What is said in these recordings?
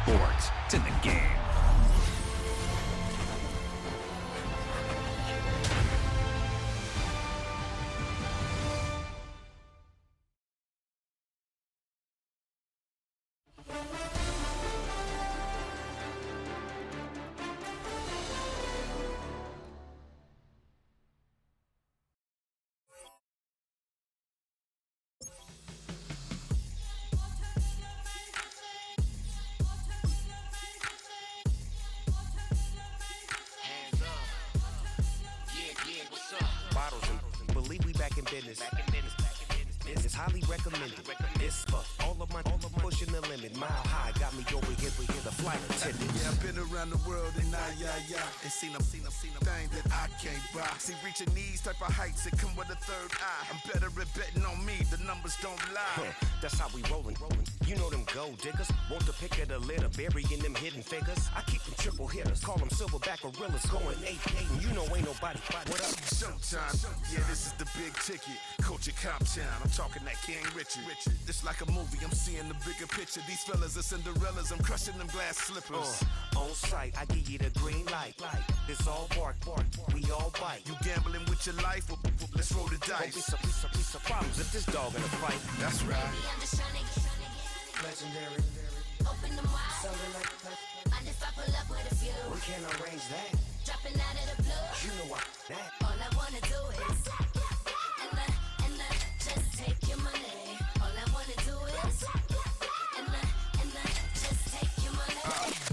sports. It's in the game. Believe we back in business. It's highly recommended. It's for all of my pushing the limit. Mile high got me over here the flight attendant. Yeah, I've been around the world and and seen them things that I can't buy. See, reaching these type of heights, it come with a third eye. I'm better at betting on me, the numbers don't lie. That's how we rollin'. You know them gold diggers, want the pick of the litter, burying them hidden figures. I keep them triple hitters, call them silverback gorillas, going 8-8, and you know ain't nobody. What up? Showtime, yeah, this is the big ticket. Culture Cop Town, I'm talking that King Richard. This like a movie, I'm seeing the bigger picture. These fellas are Cinderellas, I'm crushing them glass slippers. On sight, I give you the green light. This all bark, we all bite. You gambling with your life? Well, let's roll the dice. Don't be some problems if this dog in a fight. That's right. I'm just trying to get Legendary. open them wide. Something like And if I pull up with a few, we can't arrange that. dropping out of the blue. You know what? That. All I wanna do is and just take your money. All I wanna do is and just take your money.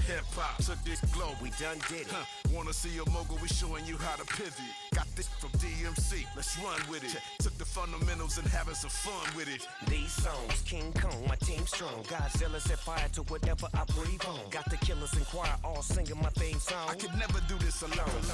Hip-hop took this globe. We done did it. Wanna see a mogul? We showing you how to pivot. Got this from DMC, let's run with it. Took the fundamentals and having some fun with it. These songs, King Kong, my team strong. Godzilla set fire to whatever I breathe on. Got the killers in choir all singing my theme song. I could never do this alone.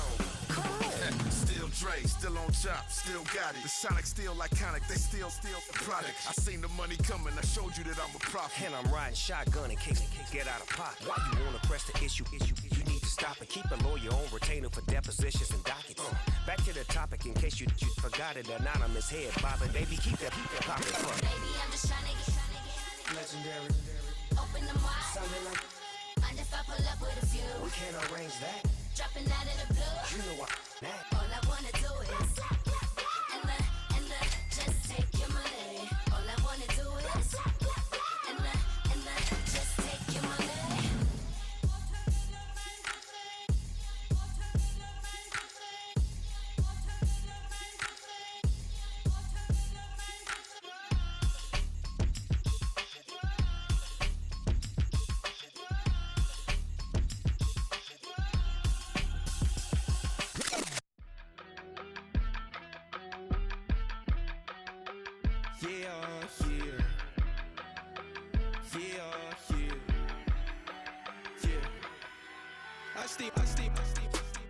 Still Dre, still on top, still got it. The Sonic still iconic, they still the product. I seen the money coming, I showed you that I'm a prophet. And I'm riding shotgun in case get out of pocket. Why you wanna press the issue? You need to stop and keep a lawyer on retainer for depositions and dockets. Back to the topic in case you forgot it. Anonymous head bobbing, baby, keep that pocket front. Baby, I'm just trying to get Legendary. open them wide. Something like And if I pull up with a few, we can't arrange that. dropping out of the blue. You know what? That. All I wanna do is and just take your money. All I wanna do is and just take your money.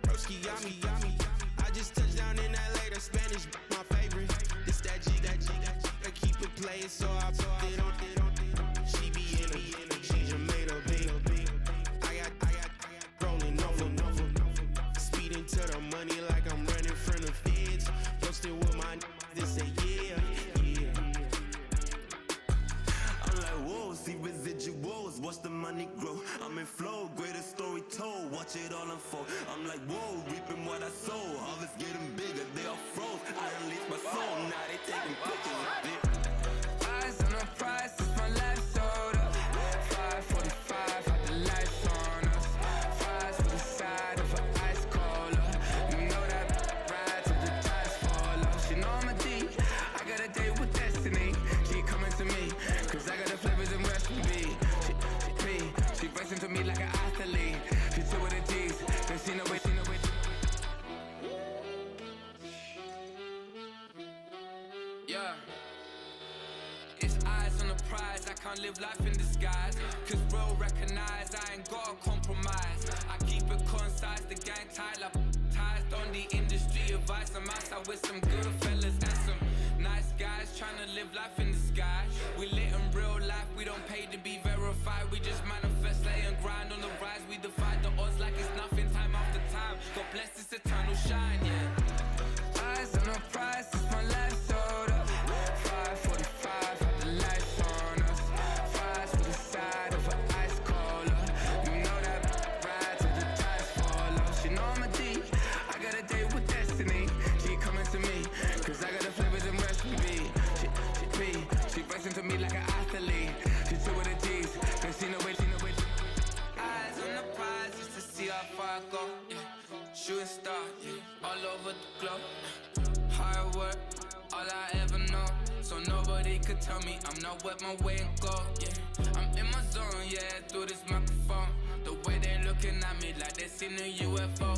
Broski, yummy. I just touched down in LA, the Spanish, my favorite. This that G, I keep it playing, so I put it on. She be in a, she just made a big. I got rolling over. Speeding to the money like I'm running from the feds. Posted with my they say yeah. I'm like, whoa, see residuals, watch the money grow. I'm in flow, greatest story told, watch it all unfold. I'm like, whoa, reaping what I sow, harvest getting bigger, they all froze. I unleashed my soul, now they taking pictures of it. Eyes on the prize, it's my life sold up. 5:45, had the lights on us. Fries with the side of an ice cola. You know that ride till the tires fall off. She know I'm a D, I got a date with destiny. She coming to me, cause I got the flavors and recipe. She racing to me like an athlete. She two with the D's, then she know it. Yeah. It's eyes on the prize, I can't live life in disguise. Cause real recognize I ain't gotta compromise. I keep it concise, the gang tight like ties on the industry advice. I'm outside with some good fellas and some nice guys trying to live life in the sky. We lit in real life, we don't pay to be verified. We just manifest, lay and grind on the rise. We defy the odds like it's nothing, time after time. God bless this eternal shine, yeah. Eyes on the prize, it's my life sold up. 5:45, had the lights on us. Fries with the side of an ice cola. with the glow. Hard work, all I ever know. So nobody could tell me I'm not what my way and go. Yeah, I'm in my zone, yeah, through this microphone. The way they looking at me like they seen a UFO.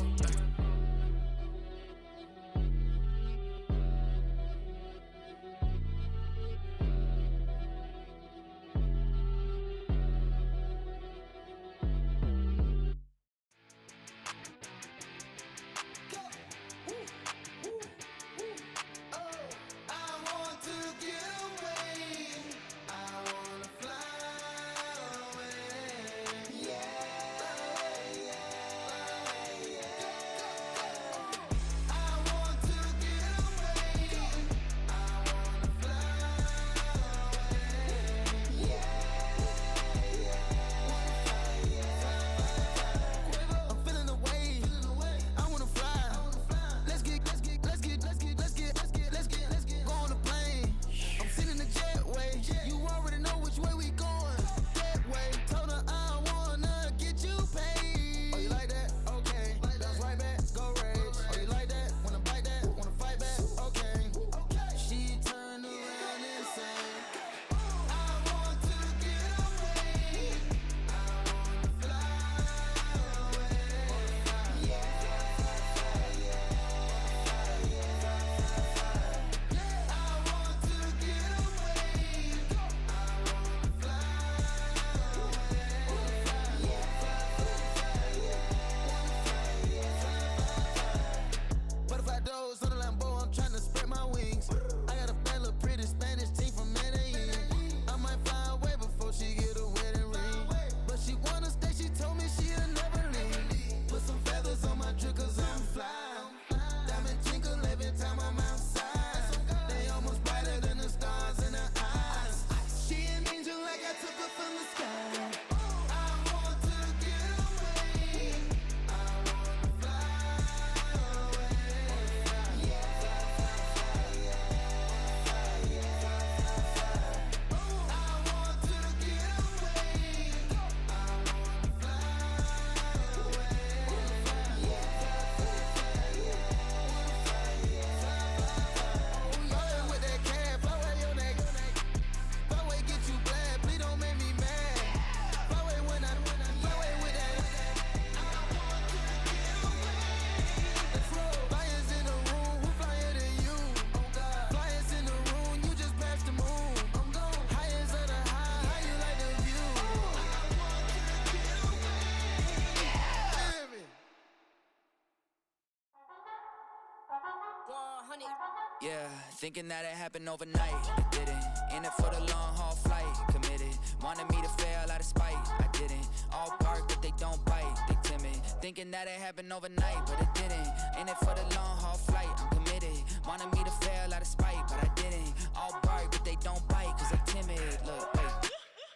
Yeah, thinking that it happened overnight, it didn't. In it for the long haul flight, committed. Wanted me to fail out of spite, I didn't. All bark but they don't bite, they timid. Thinking that it happened overnight, but it didn't. In it for the long haul flight, I'm committed. Wanted me to fail out of spite, but I didn't. All bark but they don't bite, cause they timid. Look, wait.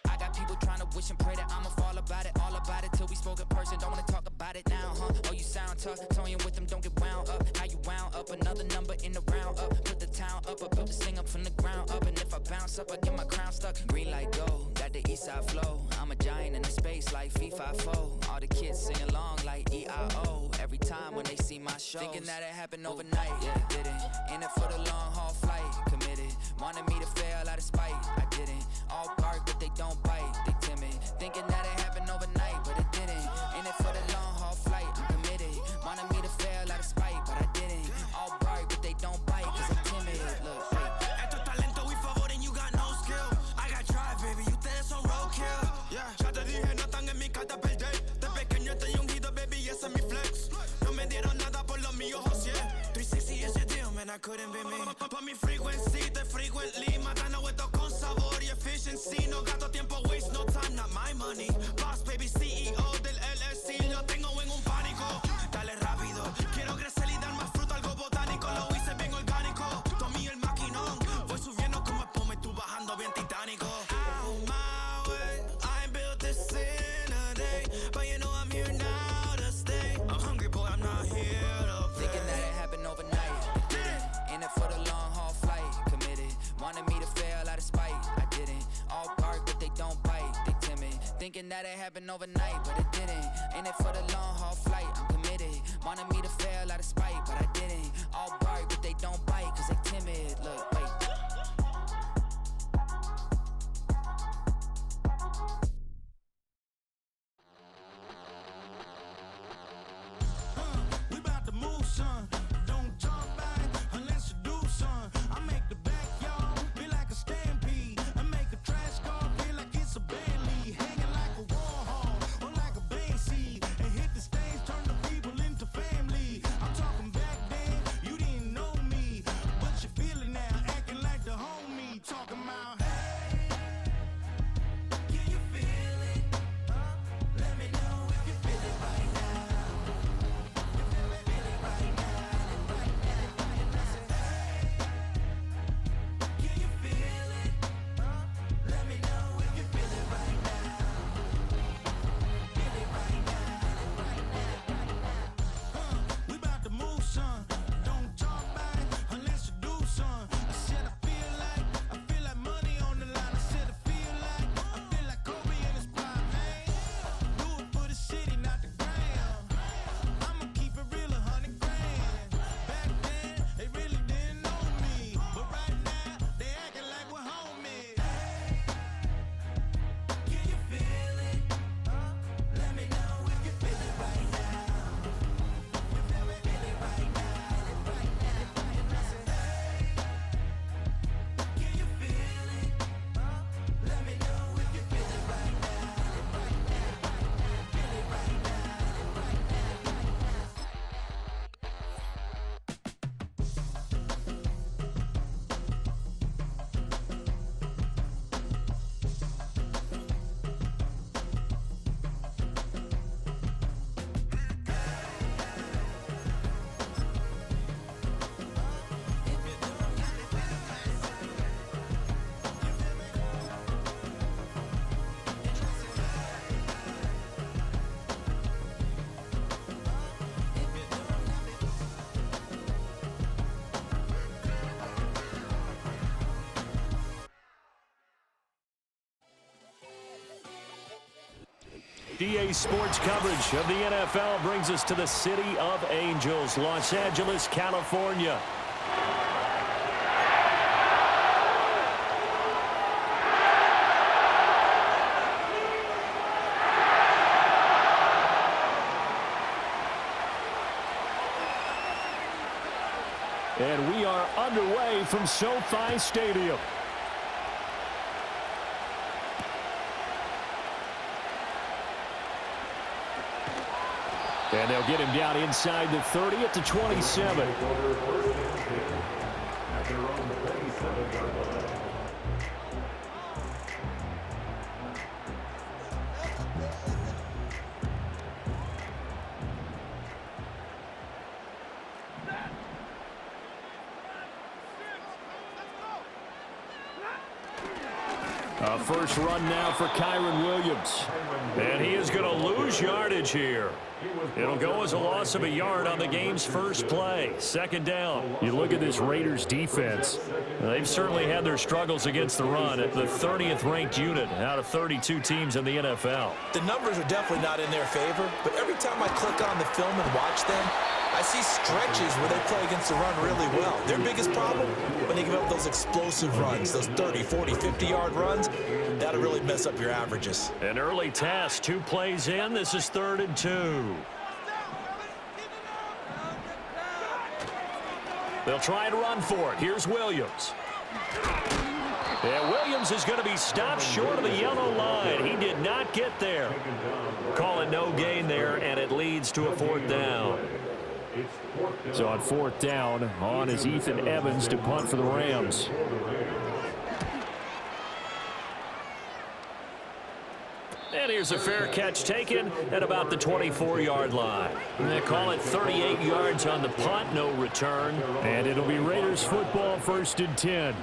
I got people trying to wish and pray that I'ma fall about it, all about it till we spoke in person. Don't wanna talk about it now, huh? Oh, you sound tough, toying with them, don't get wound up. How you wound up? Another number in the round up. Put the town up, I built this thing up from the ground up. And if I bounce up, I get my crown stuck. Green light go, got the east side flow. I'm a giant in the space like FIFA4. All the kids sing along like E-I-O. Every time when they see my shows. Thinking that it happened overnight, yeah, didn't. In it for the long haul flight, committed. Wanted me to fail out of spite, I didn't. All bark but they don't bite, they timid. Thinking that it happened overnight, but it didn't. In it for the long haul flight, I'm committed. Wanted me to fail out of spite, but I didn't. All bark but they don't bite, cause I'm timid. Look, Esto es talento y favor and you got no skill. I got drive, baby, ustedes son roadkill. Yeah, ya te dije, no están en mi carta perder. De pequeño estoy ungido, baby, ese es mi flex. No me dieron nada por lo mío, José. 360 is your deal, man, I couldn't be me. Pa' mi frequency, te frequently. Matando esto con sabor y efficiency. No gasto tiempo, waste no time, not my money. Boss, baby, CEO del LLC. Lo tengo en un pánico. Dale rápido, quiero crecer y dar más fruto, algo botánico. Lo hice bien orgánico. Tomé el maquinón. Voy subiendo como espuma y tú bajando bien titánico. Out my way, I ain't built this in a day. But you know I'm here now to stay. I'm hungry, boy, I'm not here to play. thinking that it happened overnight, it didn't. In it for the long haul flight, committed. Wanted me to fail out of spite, I didn't. All bark but they don't bite, they timid. Thinking that it happened overnight, but it didn't. In it for the long haul flight, I'm committed. committed. Wanted me to fail out of spite, but I didn't. All bark, but they don't bite, cause they timid. Look, wait. We about to move, son. Don't talk back unless you do, son. I make the backyard feel like a stampede. I make a trash car feel like it's a Bentley. Hanging like a Warhol or like a Banksy. And hit the stage, turn the people into family. I'm talking back then, you didn't know me. But you feel it now, acting like the homie. Talking about, hey, can you feel it? Let me know if you feel it right now. We about to move, son. Don't talk back unless you do, son. I said I feel like money on the line. I said I feel like Kobe in his prime, man. Do it for the city, not the ground. I'ma keep it real, 100 grand. Back then, they really didn't know me, but right now they acting like we're homies. Can you feel it? Let me know if you feel it right now. Can you feel it? Let me know if you feel it right now. DA Sports coverage of the NFL brings us to the City of Angels, Los Angeles, California. And we are underway from SoFi Stadium. And they'll get him down inside the 30 at the 27. A first run now for Kyron Williams. And he is going to lose yardage here. It'll go as a loss of a yard on the game's first play. Second down. You look at this Raiders defense. They've certainly had their struggles against the run at the 30th ranked unit out of 32 teams in the NFL. The numbers are definitely not in their favor, but every time I click on the film and watch them, I see stretches where they play against the run really well. Their biggest problem, when they give up those explosive runs, those 30, 40, 50-yard runs, that'll really mess up your averages. An early task, 2 plays in. This is 3rd and 2. They'll try and run for it. Here's Williams. And Williams is going to be stopped short of the yellow line. He did not get there. Call it no gain there, and it leads to a 4th down. So on 4th down, on is Ethan Evans to punt for the Rams. And here's a fair catch taken at about the 24-yard line. They call it 38 yards on the punt, no return. And it'll be Raiders football, 1st and 10.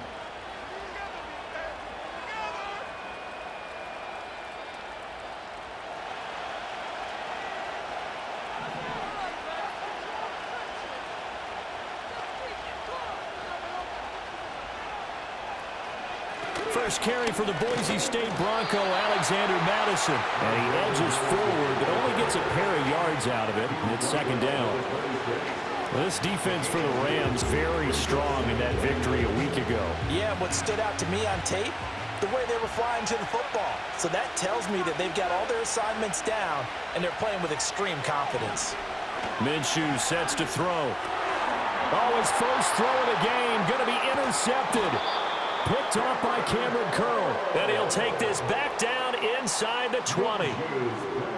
First carry for the Boise State Bronco, Alexander Madison. And he edges forward, but only gets a pair of yards out of it. And it's second down. Well, this defense for the Rams very strong in that victory a week ago. Yeah, what stood out to me on tape, the way they were flying to the football. So that tells me that they've got all their assignments down, and they're playing with extreme confidence. Minshew sets to throw. Oh, his first throw of the game, going to be intercepted. Picked off by Cameron Curl. And he'll take this back down inside the 20.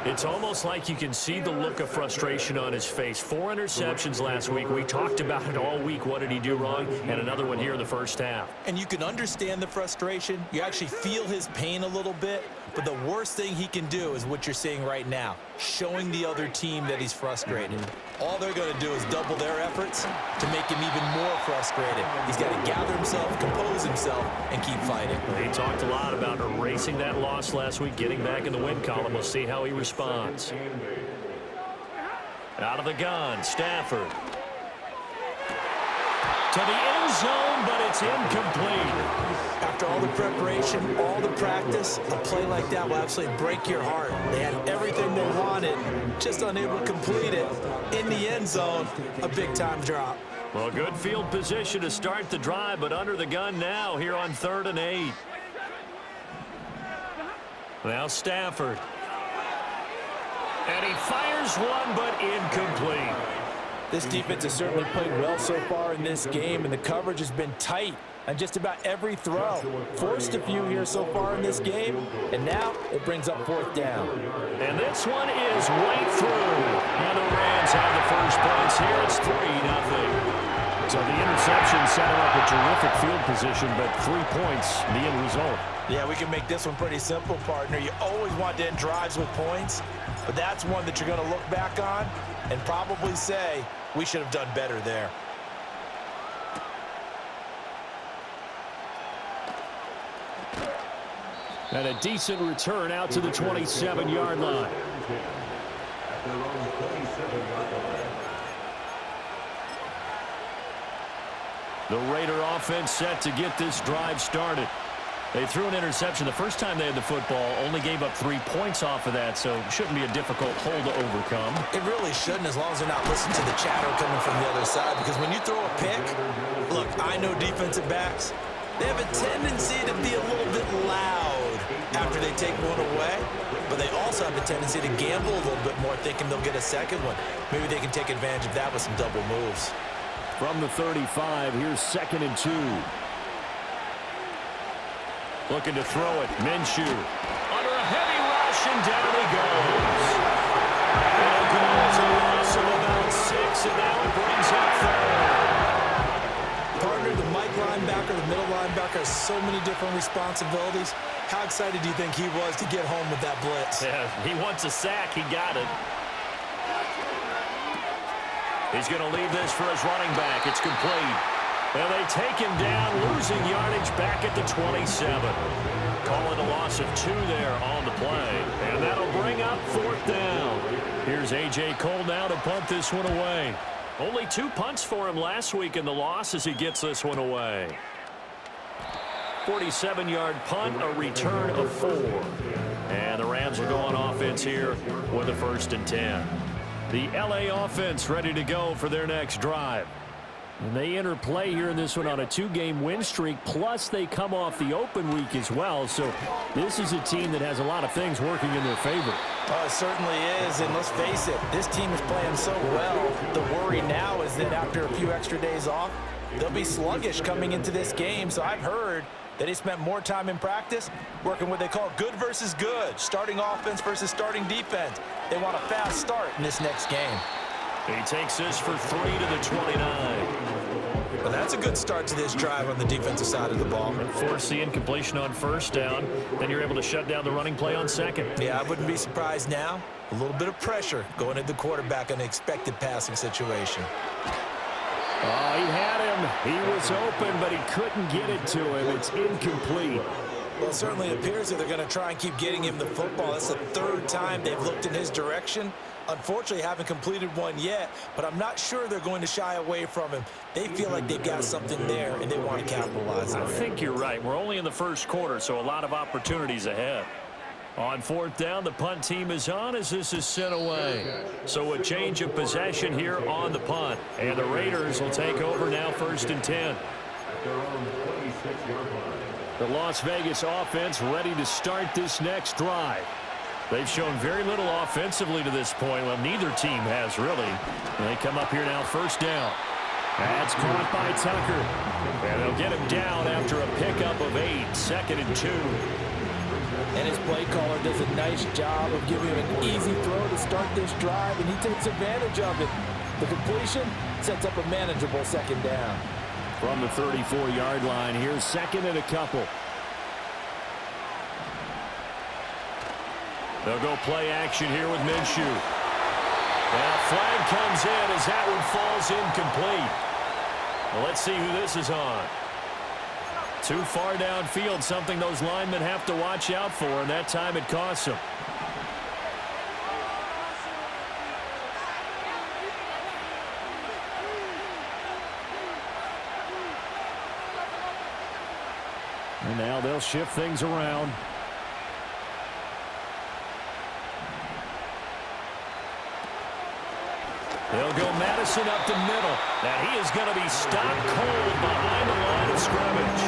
It's almost like you can see the look of frustration on his face. 4 interceptions last week. We talked about it all week. What did he do wrong? And another one here in the first half. And you can understand the frustration. You actually feel his pain a little bit. But the worst thing he can do is what you're seeing right now, showing the other team that he's frustrated. All they're going to do is double their efforts to make him even more frustrated. He's got to gather himself, compose himself, and keep fighting. He talked a lot about erasing that loss last week, getting back in the win column. We'll see how he responds. Out of the gun, Stafford. To the end zone, but it's incomplete. After all the preparation, all the practice, a play like that will absolutely break your heart. They had everything they wanted, just unable to complete it. In the end zone, a big-time drop. Well, good field position to start the drive, but under the gun now here on 3rd and 8. Now Stafford. And he fires one, but incomplete. This defense has certainly played well so far in this game, and the coverage has been tight on just about every throw. Forced a few here so far in this game, and now it brings up 4th down. And this one is right through. And the Rams have the first points here. It's 3-0. So the interception set him up a terrific field position, but 3 points, the end result. Yeah, we can make this one pretty simple, partner. You always want to end drives with points, but that's one that you're going to look back on and probably say, we should have done better there. And a decent return out to the 27-yard line. The Raider offense set to get this drive started. They threw an interception the first time they had the football, only gave up 3 points off of that, so shouldn't be a difficult hole to overcome. It really shouldn't, as long as they're not listening to the chatter coming from the other side, because when you throw a pick, look, I know defensive backs, they have a tendency to be a little bit loud after they take one away, but they also have a tendency to gamble a little bit more, thinking they'll get a second one. Maybe they can take advantage of that with some double moves. From the 35, here's 2nd and 2. Looking to throw it. Minshew. Under a heavy rush, and down he goes. It'll go as a loss of about 6, and now it brings up 3rd. Partner, the Mike linebacker, the middle linebacker has so many different responsibilities. How excited do you think he was to get home with that blitz? Yeah, he wants a sack. He got it. He's going to leave this for his running back. It's complete. And they take him down, losing yardage back at the 27. Call it a loss of 2 there on the play. And that'll bring up 4th down. Here's A.J. Cole now to punt this one away. Only 2 punts for him last week in the loss as he gets this one away. 47-yard punt, a return of 4. And the Rams will go on offense here with a 1st and 10. The L.A. offense ready to go for their next drive. And they enter play here in this one on a 2-game win streak, plus they come off the open week as well. So this is a team that has a lot of things working in their favor. Oh, it certainly is, and let's face it, this team is playing so well. The worry now is that after a few extra days off, they'll be sluggish coming into this game. So I've heard that he spent more time in practice working what they call good versus good, starting offense versus starting defense. They want a fast start in this next game. He takes this for 3 to the 29. Well, that's a good start to this drive on the defensive side of the ball. And force the incompletion on 1st down. Then you're able to shut down the running play on 2nd. Yeah, I wouldn't be surprised now. A little bit of pressure going at the quarterback in an expected passing situation. Oh, he had him. He was open, but he couldn't get it to him. It's incomplete. Well, it certainly appears that they're going to try and keep getting him the football. That's the third time they've looked in his direction. Unfortunately, haven't completed one yet, but I'm not sure they're going to shy away from him. They feel like they've got something there, and they want to capitalize on it. I think you're right. We're only in the first quarter, so a lot of opportunities ahead. On fourth down, the punt team is on as this is sent away. So a change of possession here on the punt. And the Raiders will take over now, 1st and 10. The Las Vegas offense ready to start this next drive. They've shown very little offensively to this point. Well, neither team has really. And they come up here now, 1st down. That's caught by Tucker. And they'll get him down after a pickup of 8, 2nd and 2. And his play caller does a nice job of giving him an easy throw to start this drive, and he takes advantage of it. The completion sets up a manageable 2nd down. From the 34-yard line, here's 2nd and a couple. They'll go play action here with Minshew. And a flag comes in as that one falls incomplete. Well, let's see who this is on. Too far downfield, something those linemen have to watch out for, and that time it costs them. And now they'll shift things around. They'll go Madison up the middle. And he is going to be stopped cold behind the line of scrimmage.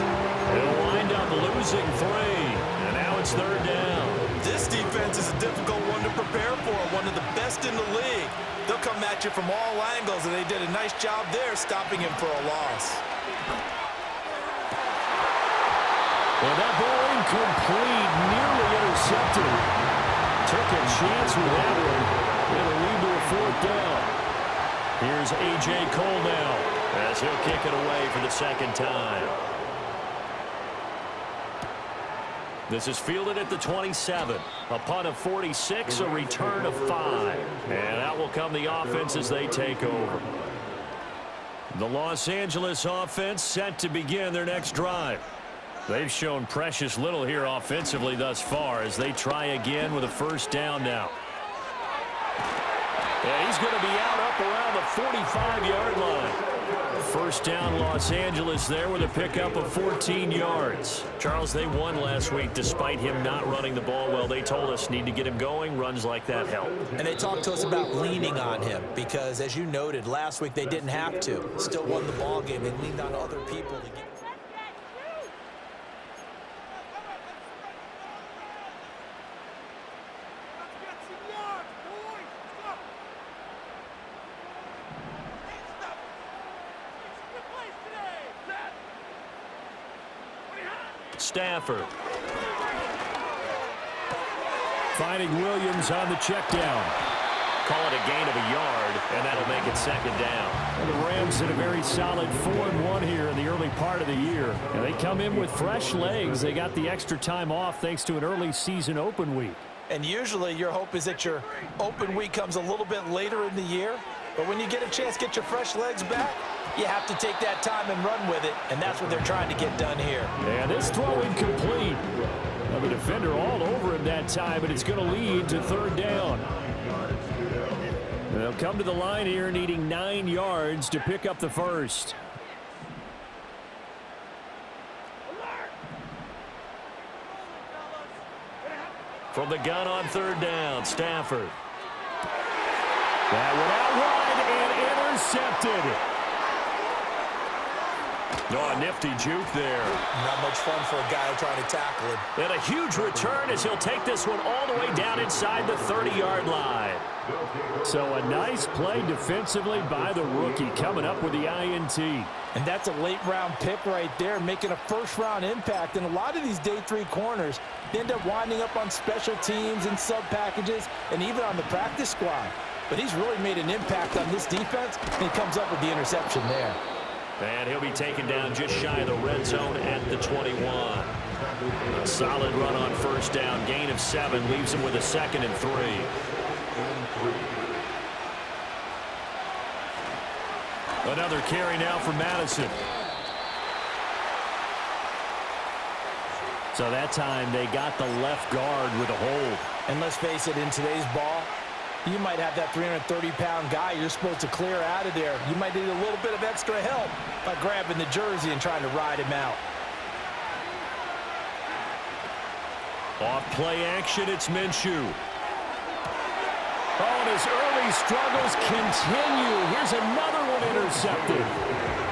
They'll wind up losing 3. And now it's 3rd down. This defense is a difficult one to prepare for, one of the best in the league. They'll come at you from all angles, and they did a nice job there stopping him for a loss. And that ball incomplete, nearly intercepted. Took a chance with that one. It'll lead to a 4th down. Here's A.J. Cole now as he'll kick it away for the 2nd time. This is fielded at the 27. A punt of 46, a return of 5. And out will come the offense as they take over. The Los Angeles offense set to begin their next drive. They've shown precious little here offensively thus far as they try again with a 1st down now. And he's going to be out up around the 45-yard line. 1st down Los Angeles there with a pickup of 14 yards. Charles, they won last week despite him not running the ball well. They told us need to get him going. Runs like that help. And they talked to us about leaning on him because, as you noted, last week they didn't have to. Still won the ball game. They leaned on other people to get. Stafford. Finding Williams on the check down. Call it a gain of a yard, and that'll make it 2nd down. And the Rams did a very solid 4-1 here in the early part of the year. And they come in with fresh legs. They got the extra time off thanks to an early season open week. And usually your hope is that your open week comes a little bit later in the year. But when you get a chance to get your fresh legs back, you have to take that time and run with it, and that's what they're trying to get done here. And this throw incomplete. Well, the defender all over him that time, but it's going to lead to 3rd down. And they'll come to the line here needing 9 yards to pick up the 1st. From the gun on 3rd down, Stafford. That went out wide and intercepted. Oh, a nifty juke there. Not much fun for a guy trying to tackle him. And a huge return as he'll take this one all the way down inside the 30-yard line. So a nice play defensively by the rookie coming up with the INT. And that's a late-round pick right there, making a first-round impact. And a lot of these day 3 corners end up winding up on special teams and sub-packages and even on the practice squad. But he's really made an impact on this defense, and he comes up with the interception there. And he'll be taken down just shy of the red zone at the 21. A solid run on 1st down. Gain of 7 leaves him with a 2nd and 3. Another carry now for Madison. So that time they got the left guard with a hold. And let's face it, in today's ball, you might have that 330-pound guy you're supposed to clear out of there. You might need a little bit of extra help by grabbing the jersey and trying to ride him out. Off play action, it's Minshew. Oh, and his early struggles continue. Here's another one intercepted.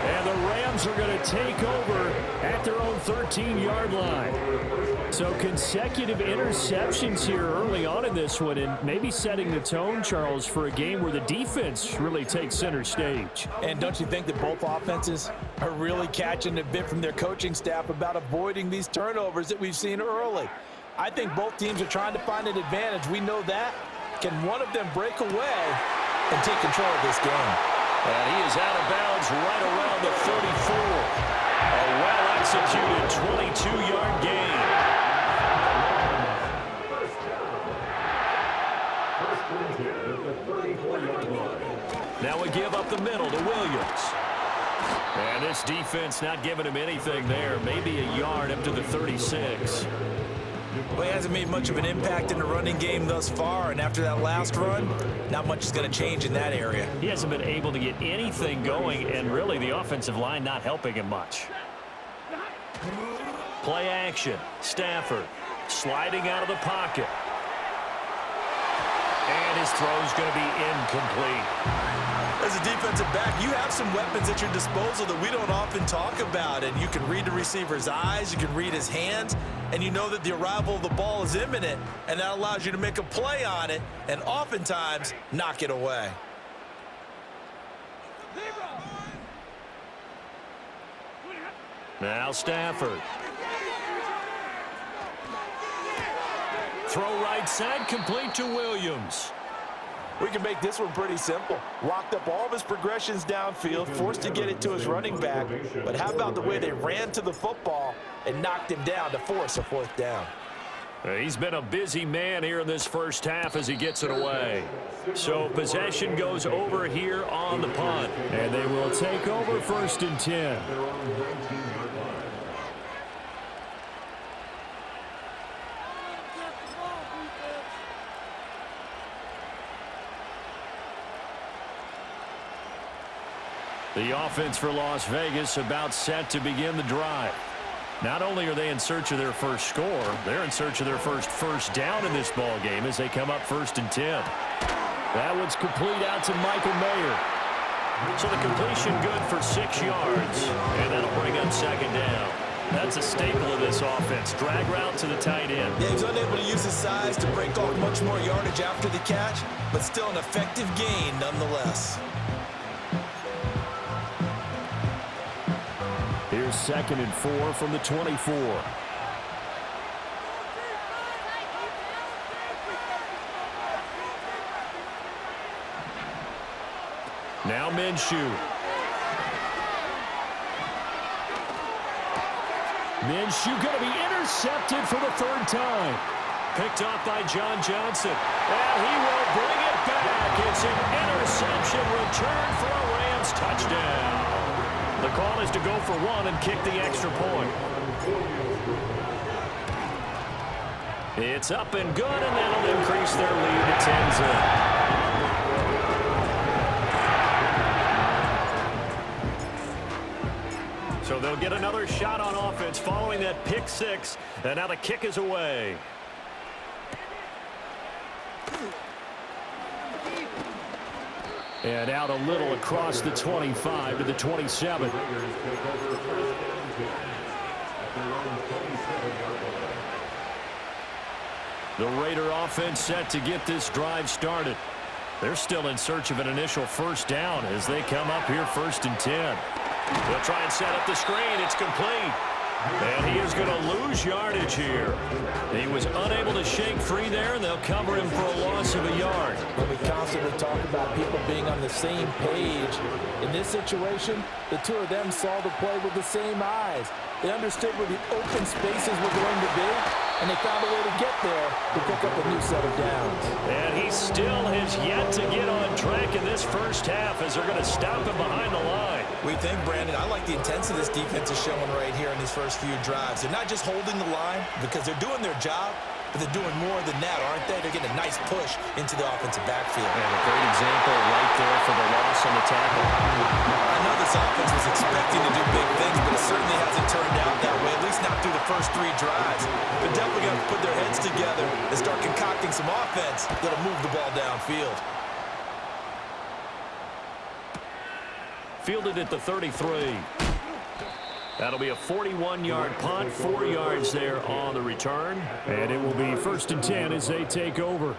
And the Rams are going to take over at their own 13-yard line. So consecutive interceptions here early on in this one, and maybe setting the tone, Charles, for a game where the defense really takes center stage. And don't you think that both offenses are really catching a bit from their coaching staff about avoiding these turnovers that we've seen early? I think both teams are trying to find an advantage. We know that. Can one of them break away and take control of this game? And he is out of bounds right around the 34. A well-executed 22-yard gain. Now we give up the middle to Williams. And this defense not giving him anything there. Maybe a yard up to the 36. Well, he hasn't made much of an impact in the running game thus far, and after that last run, not much is going to change in that area. He hasn't been able to get anything going, and really the offensive line not helping him much. Play action. Stafford sliding out of the pocket. And his throw's going to be incomplete. As a defensive back, you have some weapons at your disposal that we don't often talk about, and you can read the receiver's eyes, you can read his hands, and you know that the arrival of the ball is imminent, and that allows you to make a play on it and oftentimes knock it away. Now Stafford. Throw right side, complete to Williams. We can make this one pretty simple. Locked up all of his progressions downfield, forced to get it to his running back. But how about the way they ran to the football and knocked him down to force a fourth down? He's been a busy man here in this first half as he gets it away. So possession goes over here on the punt. And they will take over 1st and 10. The offense for Las Vegas about set to begin the drive. Not only are they in search of their first score, they're in search of their first down in this ball game as they come up 1st and 10. That one's complete out to Michael Mayer. So the completion good for 6 yards, and that'll bring up 2nd down. That's a staple of this offense. Drag route to the tight end. Yeah, he's unable to use his size to break off much more yardage after the catch, but still an effective gain nonetheless. Here's 2nd and 4 from the 24. Now Minshew. Minshew going to be intercepted for the 3rd time. Picked off by John Johnson. And he will bring it back. It's an interception return for a Rams touchdown. The call is to go for 1 and kick the extra point. It's up and good, and that'll increase their lead to 10-zip. So they'll get another shot on offense following that pick 6, and now the kick is away. And out a little across the 25 to the 27. The Raider offense set to get this drive started. They're still in search of an initial first down as they come up here 1st and 10. They'll try and set up the screen. It's complete. And he is going to lose yardage here. He was unable to shake free there, and they'll cover him for a loss of a yard. When we constantly talk about people being on the same page, in this situation, the two of them saw the play with the same eyes. They understood where the open spaces were going to be, and they found a way to get there to pick up a new set of downs. And he still has yet to get on track in this first half as they're going to stop him behind the line. We think, Brandon, I like the intensity this defense is showing right here in these first few drives. They're not just holding the line because they're doing their job, but they're doing more than that, aren't they? They're getting a nice push into the offensive backfield. And a great example right there for the loss on the tackle. I know this offense was expecting to do big things, but it certainly hasn't turned out that way, at least not through the first 3 drives. They're definitely going to put their heads together and start concocting some offense that'll move the ball downfield. Fielded at the 33. That'll be a 41-yard punt, 4 yards there on the return. And it will be 1st and 10 as they take over.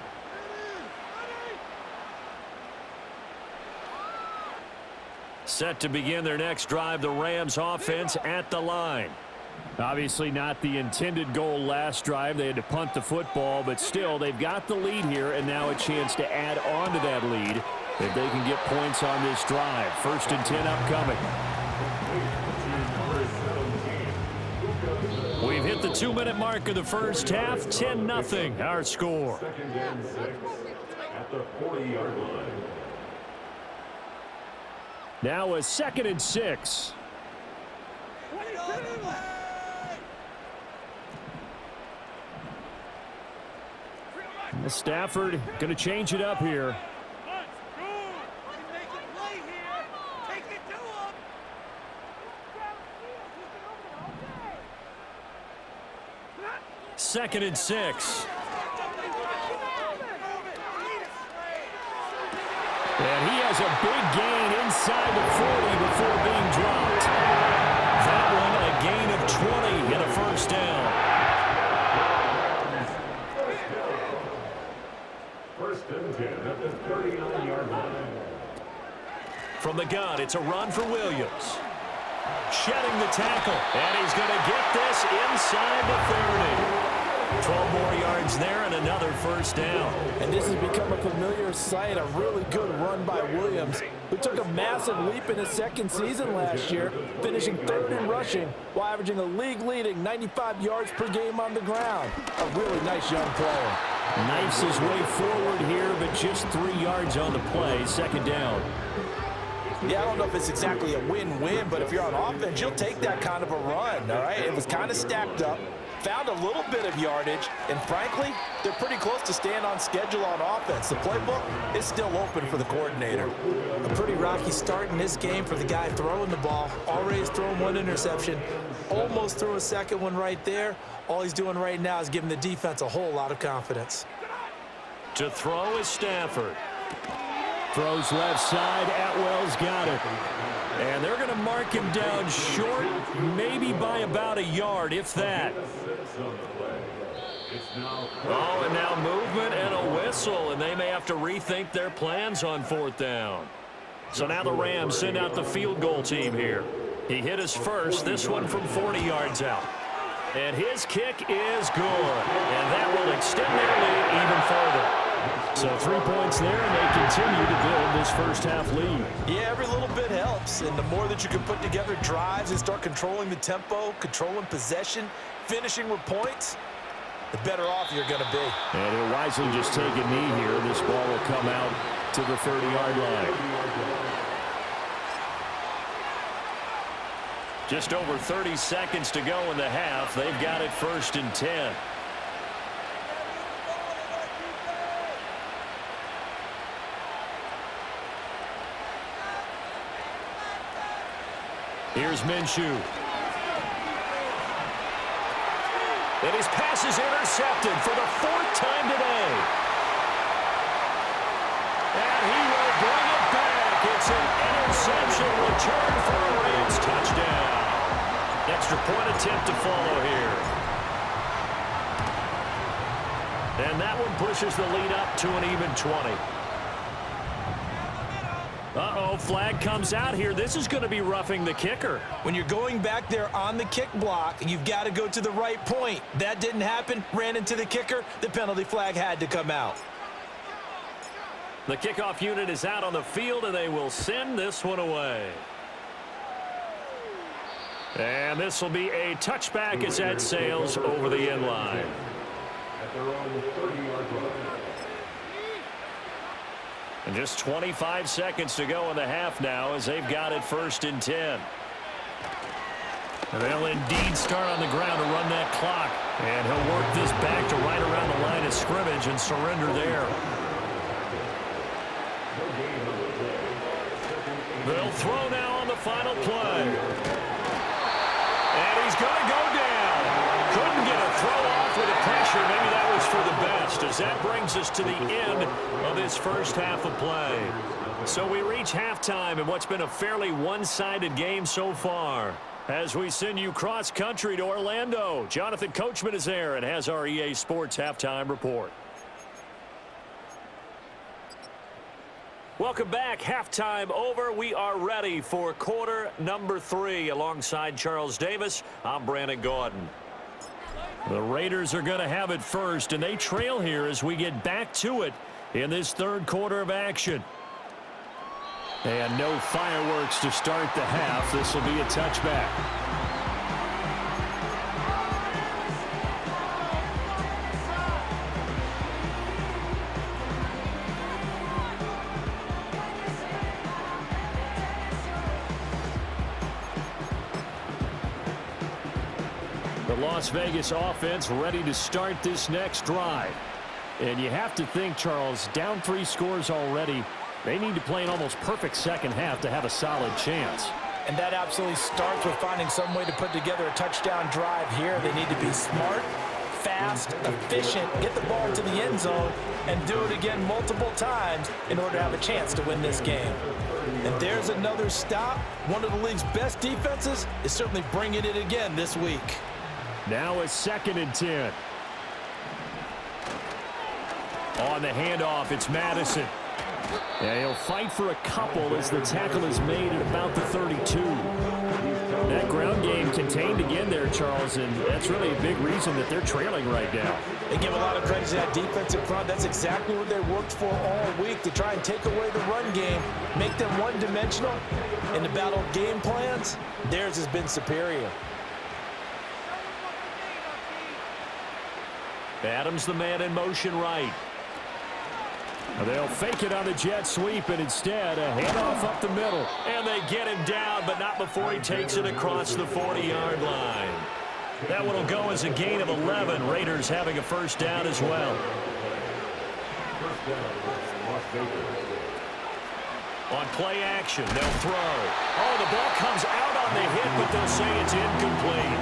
Set to begin their next drive, the Rams offense at the line. Obviously not the intended goal last drive. They had to punt the football, but still they've got the lead here and now a chance to add on to that lead if they can get points on this drive. 1st and 10 upcoming. We've hit the 2-minute mark of the first half. 10-0 our score. 2nd and 6 at the 40-yard line. Now a 2nd and 6. Stafford going to change it up here. Second and 6. And he has a big gain inside the 40 before being dropped. That one a gain of 20 and a 1st down. 1st and 10 at the 39-yard line. From the gun, it's a run for Williams. Shedding the tackle, and he's going to get this inside the 30. 12 more yards there and another 1st down. And this has become a familiar sight, a really good run by Williams, who took a massive leap in his 2nd season last year, finishing 3rd in rushing while averaging a league-leading 95 yards per game on the ground. A really nice young player. Knifes his way forward here, but just 3 yards on the play. 2nd down. Yeah, I don't know if it's exactly a win-win, but if you're on offense, you'll take that kind of a run, all right? It was kind of stacked up, found a little bit of yardage, and frankly, they're pretty close to staying on schedule on offense. The playbook is still open for the coordinator. A pretty rocky start in this game for the guy throwing the ball. Already has thrown 1 interception, almost threw a 2nd one right there. All he's doing right now is giving the defense a whole lot of confidence. To throw is Stafford. Throws left side. Atwell's got it. And they're going to mark him down short, maybe by about a yard, if that. Oh, and now movement and a whistle, and they may have to rethink their plans on 4th down. So now the Rams send out the field goal team here. He hit his first, this one from 40 yards out. And his kick is good, and that will extend their lead even further. So 3 points there, and they continue to build this first half lead. Yeah, every little bit helps, and the more that you can put together drives and start controlling the tempo, controlling possession, finishing with points, the better off you're going to be. And he'll wisely just take a knee here. This ball will come out to the 30-yard line. Just over 30 seconds to go in the half. They've got it 1st and 10. Here's Minshew. And his pass is intercepted for the 4th time today. And he will bring it back. It's an interception return for a Rams touchdown. Extra point attempt to follow here. And that one pushes the lead up to an even 20. Uh-oh, flag comes out here. This is going to be roughing the kicker. When you're going back there on the kick block, you've got to go to the right point. That didn't happen. Ran into the kicker. The penalty flag had to come out. The kickoff unit is out on the field, and they will send this one away. And this will be a touchback as that sails over the end line. at their own 30-yard line. And just 25 seconds to go in the half now as they've got it 1st and 10. And they'll indeed start on the ground to run that clock. And he'll work this back to right around the line of scrimmage and surrender there. They'll throw now on the final play. And he's going to go down. Couldn't get a throw off with the pressure. Maybe that was for the best, as that brings us to the end of this first half of play. So we reach halftime in what's been a fairly one-sided game so far. As we send you cross-country to Orlando, Jonathan Coachman is there and has our EA Sports Halftime Report. Welcome back. Halftime over. We are ready for quarter number 3. Alongside Charles Davis, I'm Brandon Gaudin. The Raiders are going to have it first, and they trail here as we get back to it in this third quarter of action. And no fireworks to start the half. This will be a touchback. The Las Vegas offense ready to start this next drive. And you have to think, Charles, down 3 scores already. They need to play an almost perfect second half to have a solid chance. And that absolutely starts with finding some way to put together a touchdown drive here. They need to be smart, fast, efficient, get the ball to the end zone, and do it again multiple times in order to have a chance to win this game. And there's another stop. One of the league's best defenses is certainly bringing it again this week. Now a 2nd and 10. On the handoff, it's Madison. Yeah, he'll fight for a couple as the tackle is made at about the 32. That ground game contained again there, Charles, and that's really a big reason that they're trailing right now. They give a lot of credit to that defensive front. That's exactly what they worked for all week, to try and take away the run game, make them one-dimensional. In the battle of game plans, theirs has been superior. Adams the man in motion right. They'll fake it on the jet sweep, and instead a handoff up the middle. And they get him down, but not before he takes it across the 40-yard line. That one will go as a gain of 11. Raiders having a first down as well. On play action, they'll throw. Oh, the ball comes out on the hit, but they'll say it's incomplete.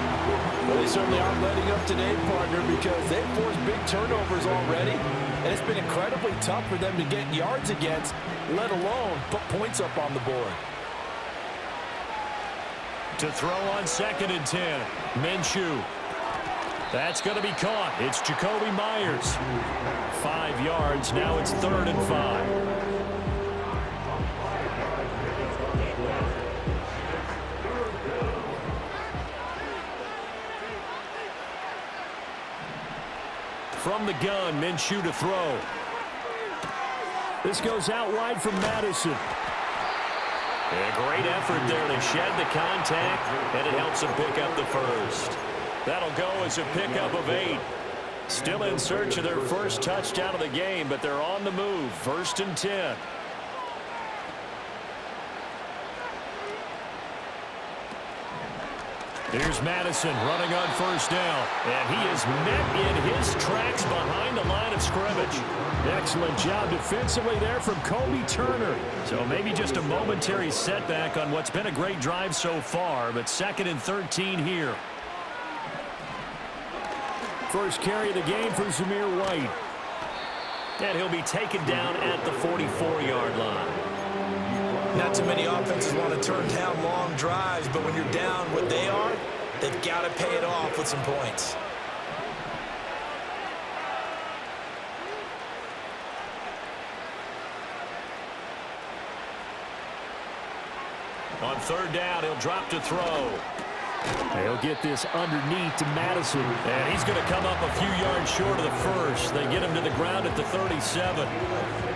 Well, they certainly aren't letting up today, partner, because they've forced big turnovers already. And it's been incredibly tough for them to get yards against, let alone put points up on the board. To throw on 2nd and 10, Minshew. That's going to be caught. It's Jacoby Myers. 5 yards. Now it's 3rd and 5. From the gun, Minshew to throw. This goes out wide from Madison. A great effort there to shed the contact, and it helps him pick up the first. That'll go as a pickup of 8. Still in search of their first touchdown of the game, but they're on the move. 1st and 10. Here's Madison running on 1st down, and he is met in his tracks behind the line of scrimmage. Excellent job defensively there from Kobe Turner. So maybe just a momentary setback on what's been a great drive so far, but 2nd and 13 here. First carry of the game for Zamir White. And he'll be taken down at the 44-yard line. Not too many offenses want to turn down long drives, but when you're down what they are, they've got to pay it off with some points. On 3rd down, he'll drop to throw. He'll get this underneath to Madison. And he's going to come up a few yards short of the first. They get him to the ground at the 37.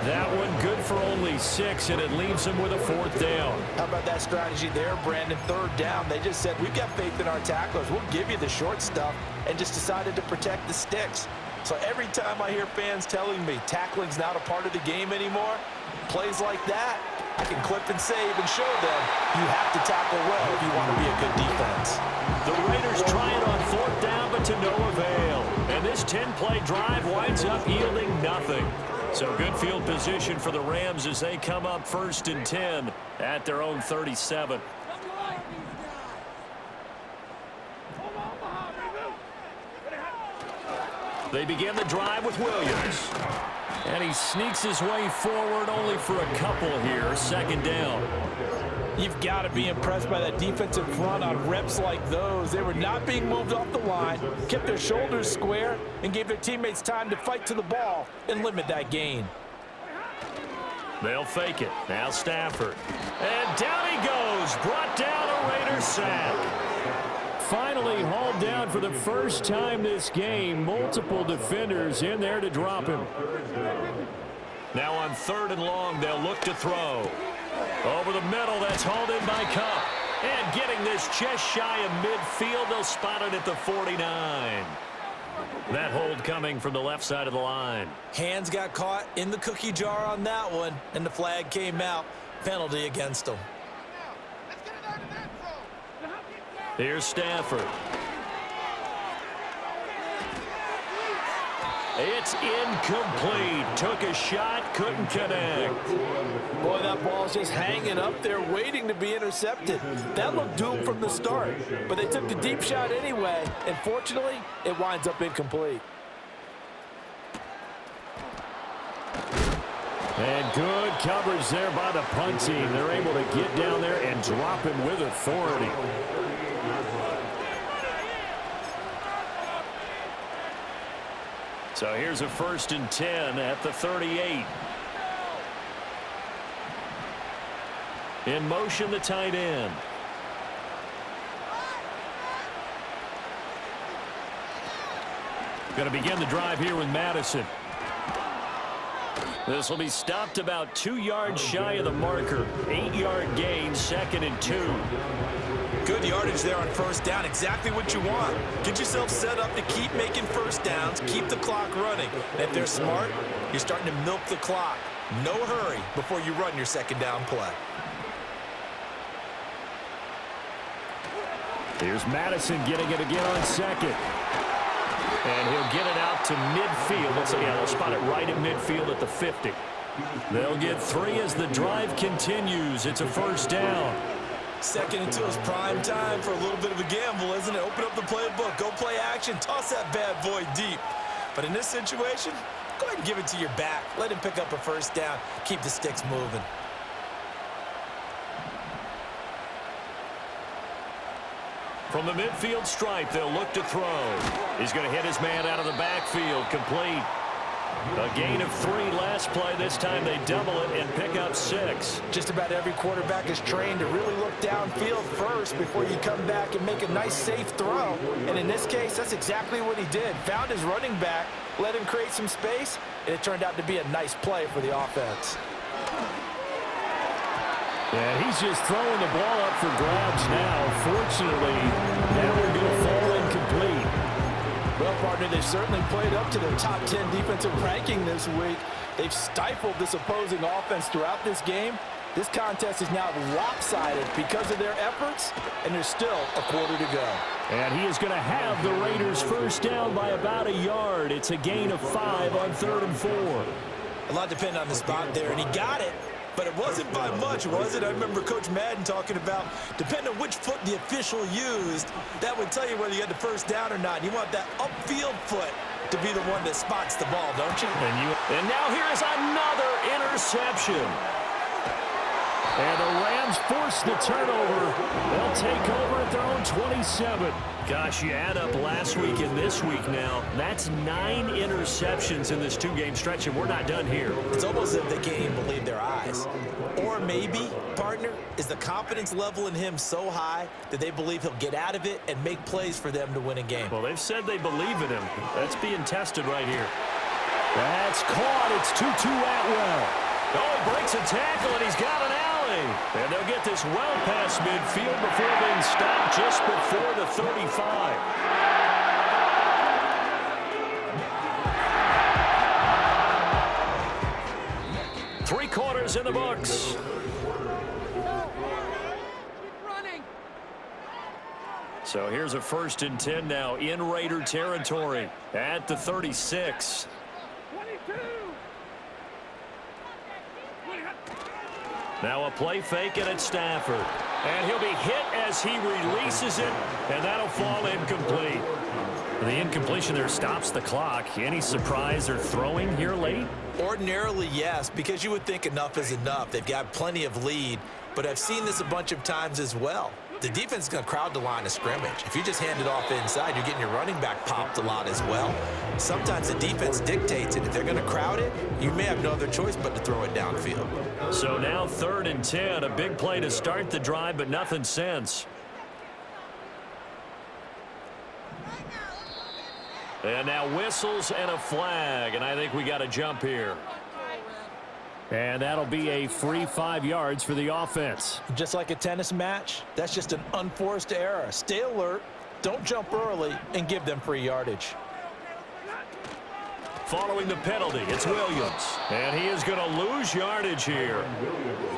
That one good for only 6, and it leaves him with a 4th down. How about that strategy there, Brandon? 3rd down. They just said, we've got faith in our tacklers. We'll give you the short stuff, and just decided to protect the sticks. So every time I hear fans telling me tackling's not a part of the game anymore, plays like that, I can clip and save and show them you have to tackle well if you want to be a good defense. The Raiders try it on 4th down, but to no avail. And this 10-play drive winds up yielding nothing. So good field position for the Rams as they come up 1st and 10 at their own 37. They begin the drive with Williams. And he sneaks his way forward only for a couple here. 2nd down. You've got to be impressed by that defensive front on reps like those. They were not being moved off the line, kept their shoulders square, and gave their teammates time to fight to the ball and limit that gain. They'll fake it. Now Stafford. And down he goes. Brought down a Raiders sack. Finally hauled down for the first time this game. Multiple defenders in there to drop him. Now on 3rd and long, they'll look to throw. Over the middle, that's hauled in by Cup. And getting this just shy of midfield, they'll spot it at the 49. That hold coming from the left side of the line. Hands got caught in the cookie jar on that one, and the flag came out. Penalty against them. Here's Stafford. It's incomplete. Took a shot, couldn't connect. Boy, that ball's just hanging up there waiting to be intercepted. That looked doomed from the start, but they took the deep shot anyway, and fortunately, it winds up incomplete. And good coverage there by the punt team. They're able to get down there and drop him with authority. So here's a 1st and 10 at the 38. In motion, the tight end. Going to begin the drive here with Madison. This will be stopped about 2 yards shy of the marker. 8-yard gain, 2nd and 2. Good yardage there on 1st down. Exactly what you want. Get yourself set up to keep making 1st downs, keep the clock running. And if they're smart, you're starting to milk the clock. No hurry before you run your 2nd down play. Here's Madison getting it again on 2nd. And he'll get it out to midfield. Let's see, yeah, they'll spot it right at midfield at the 50. They'll get 3 as the drive continues. It's a 1st down. 2nd and 2 is prime time for a little bit of a gamble, isn't it? Open up the playbook, go play action, toss that bad boy deep. But in this situation, go ahead and give it to your back. Let him pick up a 1st down. Keep the sticks moving. From the midfield stripe, they'll look to throw. He's going to hit his man out of the backfield, complete. A gain of 3 last play. This time they double it and pick up 6. Just about every quarterback is trained to really look downfield first before you come back and make a nice, safe throw. And in this case, that's exactly what he did. Found his running back, let him create some space, and it turned out to be a nice play for the offense. Yeah, he's just throwing the ball up for grabs now. Fortunately, that would go fall incomplete. Well, partner, they've certainly played up to their top 10 defensive ranking this week. They've stifled this opposing offense throughout this game. This contest is now lopsided because of their efforts, and there's still a quarter to go. And he is going to have the Raiders 1st down by about a yard. It's a gain of 5 on 3rd and 4. A lot depended on the spot there, and he got it. But it wasn't by much, was it? I remember Coach Madden talking about, depending on which foot the official used, that would tell you whether you had the 1st down or not. You want that upfield foot to be the one that spots the ball, don't you? And now here is another interception. And the Rams force the turnover. They'll take over at their own 27. Gosh, you add up last week and this week now. That's 9 interceptions in this 2-game stretch, and we're not done here. It's almost as if they can't even believe their eyes. Or maybe, partner, is the confidence level in him so high that they believe he'll get out of it and make plays for them to win a game. Well, they've said they believe in him. That's being tested right here. That's caught. It's 2-2 Atwell. Oh, he breaks a tackle, and he's got an alley. And they'll get this well past midfield before being stopped just before the 35. 3 quarters in the books. So here's a 1st and 10 now in Raider territory at the 36. Now a play fake, and it's Stafford. And he'll be hit as he releases it, and that'll fall incomplete. The incompletion there stops the clock. Any surprise they're throwing here late? Ordinarily, yes, because you would think enough is enough. They've got plenty of lead, but I've seen this a bunch of times as well. The defense is going to crowd the line of scrimmage. If you just hand it off inside, you're getting your running back popped a lot as well. Sometimes the defense dictates it. If they're going to crowd it, you may have no other choice but to throw it downfield. So now 3rd and 10, a big play to start the drive, but nothing since. And now whistles and a flag, and I think we got a jump here. And that'll be a free 5 yards for the offense. Just like a tennis match, that's just an unforced error. Stay alert, don't jump early, and give them free yardage. Following the penalty, it's Williams. And he is going to lose yardage here.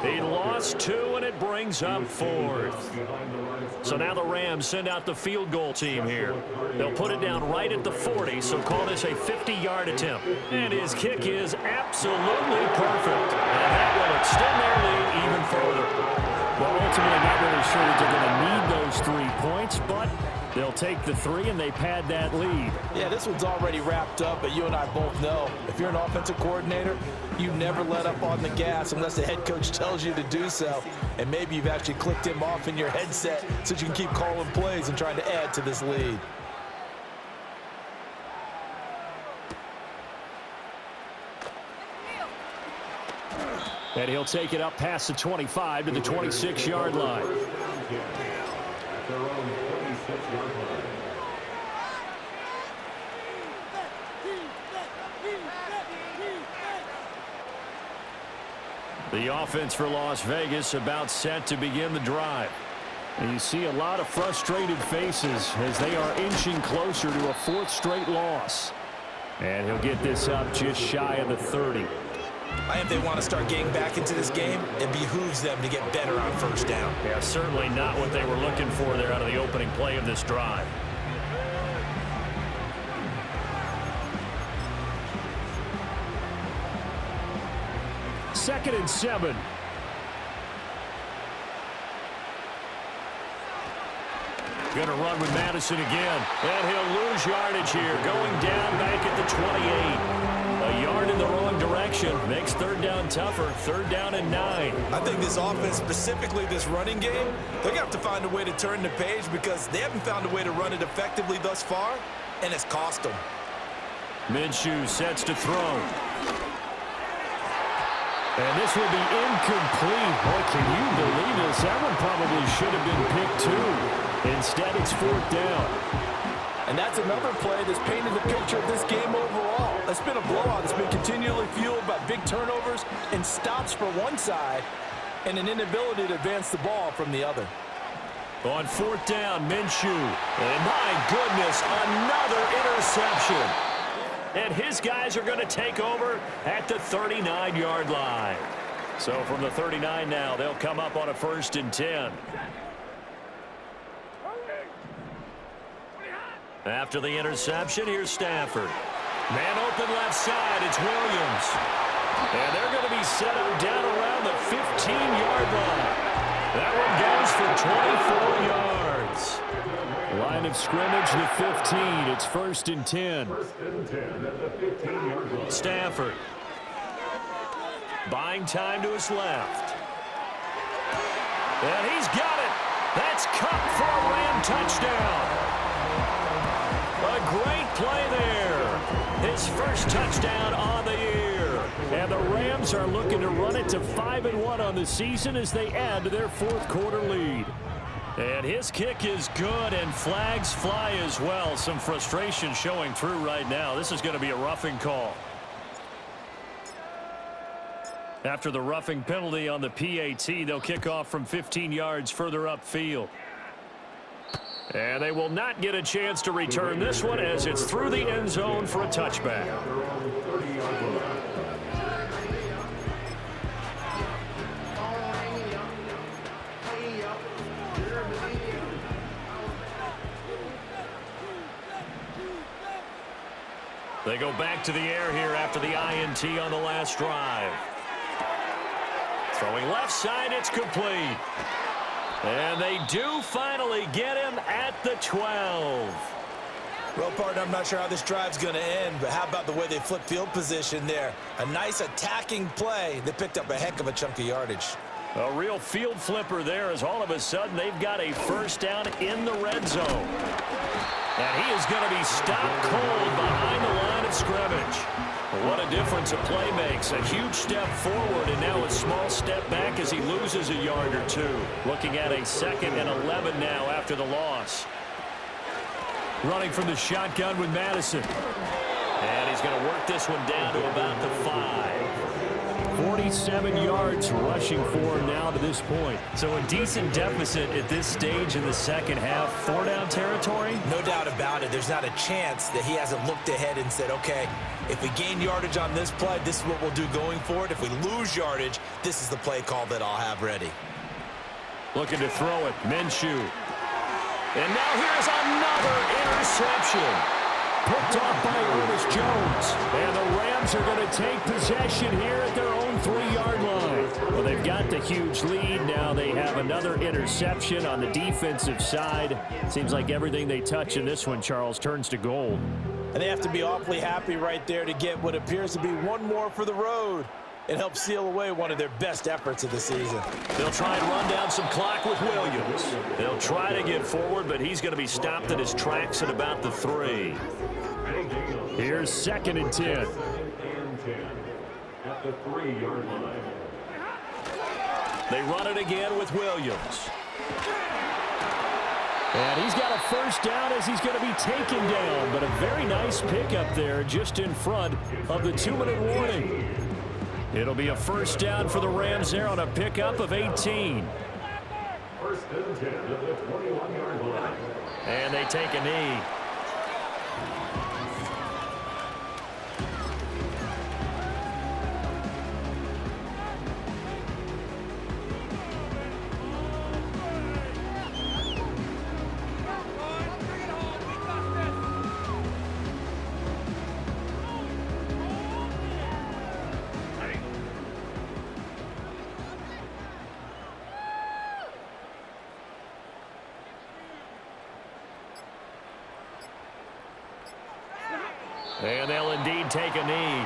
He lost 2, and it brings up 4th. So now the Rams send out the field goal team here. They'll put it down right at the 40, so call this a 50-yard attempt. And his kick is absolutely perfect. And that will extend their lead even further. Well, ultimately, not really sure that they're going to need those 3 points, but they'll take the 3, and they pad that lead. Yeah, this one's already wrapped up, but you and I both know if you're an offensive coordinator, you never let up on the gas unless the head coach tells you to do so. And maybe you've actually clicked him off in your headset so you can keep calling plays and trying to add to this lead. And he'll take it up past the 25 to the 26-yard line. The offense for Las Vegas about set to begin the drive. And you see a lot of frustrated faces as they are inching closer to a 4th straight loss. And he'll get this up just shy of the 30. If they want to start getting back into this game, it behooves them to get better on 1st down. Yeah, certainly not what they were looking for there out of the opening play of this drive. Second and 7. Going to run with Madison again. And he'll lose yardage here. Going down back at the 28. A yard in the wrong direction. Makes 3rd down tougher. 3rd down and 9. I think this offense, specifically this running game, they're going to have to find a way to turn the page because they haven't found a way to run it effectively thus far, and it's cost them. Minshew sets to throw. And this will be incomplete. Boy, can you believe this? That one probably should have been picked too. Instead, it's 4th down. And that's another play that's painted the picture of this game overall. It's been a blowout. It's been continually fueled by big turnovers and stops for one side and an inability to advance the ball from the other. On 4th down, Minshew. And my goodness, another interception. And his guys are going to take over at the 39-yard line. So from the 39 now, they'll come up on a 1st and 10. After the interception, here's Stafford. Man open left side, it's Williams. And they're going to be set up down around the 15-yard line. That one goes for 24 yards. Line of scrimmage, the 15. It's 1st and 10. 1st and 10 at the 15-yard line. Stafford. Buying time to his left. And he's got it. That's Cup for a Ram touchdown. A great play there. His first touchdown on the year. And the Rams are looking to run it to 5-1 on the season as they add to their 4th quarter lead. And his kick is good, and flags fly as well. Some frustration showing through right now. This is going to be a roughing call. After the roughing penalty on the PAT, they'll kick off from 15 yards further upfield. And they will not get a chance to return this one as it's through the end zone for a touchback. They go back to the air here after the INT on the last drive. Throwing left side, it's complete. And they do finally get him at the 12. Well, partner, I'm not sure how this drive's going to end, but how about the way they flip field position there? A nice attacking play. They picked up a heck of a chunk of yardage. A real field flipper there as all of a sudden they've got a first down in the red zone. And he is going to be stopped cold behind the line of scrimmage. What a difference a play makes. A huge step forward and now a small step back as he loses a yard or two. Looking at a 2nd and 11 now after the loss. Running from the shotgun with Madison. And he's going to work this one down to about the 5. 47 yards rushing for him now to this point. So a decent deficit at this stage in the second half. 4-down territory? No doubt about it. There's not a chance that he hasn't looked ahead and said, okay, if we gain yardage on this play, this is what we'll do going forward. If we lose yardage, this is the play call that I'll have ready. Looking to throw it. Minshew. And now here's another interception. Picked off by Ernest Jones. And the Rams are going to take possession here at their own 3-yard line. Well, they've got the huge lead. Now they have another interception on the defensive side. Seems like everything they touch in this one, Charles, turns to gold. And they have to be awfully happy right there to get what appears to be one more for the road. It helps seal away one of their best efforts of the season. They'll try and run down some clock with Williams. They'll try to get forward, but he's going to be stopped in his tracks at about the 3. Here's 2nd and 10. At the 3-yard line. They run it again with Williams. And he's got a first down as he's going to be taken down, but a very nice pickup there just in front of the 2-minute warning. It'll be a first down for the Rams there on a pickup of 18. 1st and 10 at the 21-yard line. And they take a knee. And they'll indeed take a knee.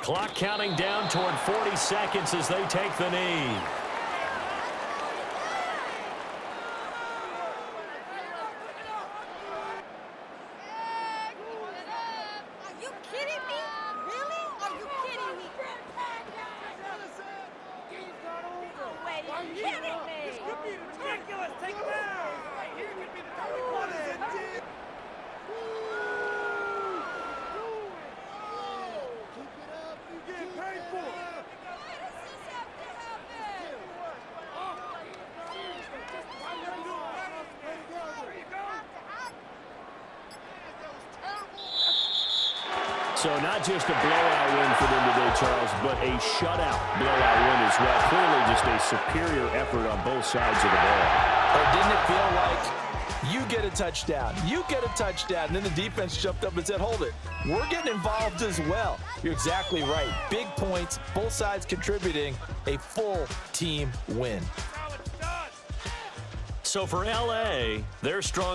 Clock counting down toward 40 seconds as they take the knee. Are you kidding me? Really? Are you kidding me? No way. Are you kidding me? This could be ridiculous. Take him out. Right here could be the turning point. So not just a blowout win for them today, Charles, but a shutout blowout win as well. Clearly just a superior effort on both sides of the ball. Or didn't it feel like you get a touchdown, you get a touchdown, and then the defense jumped up and said, hold it, we're getting involved as well. You're exactly right. Big points, both sides contributing, a full team win. So for L.A., they're strong.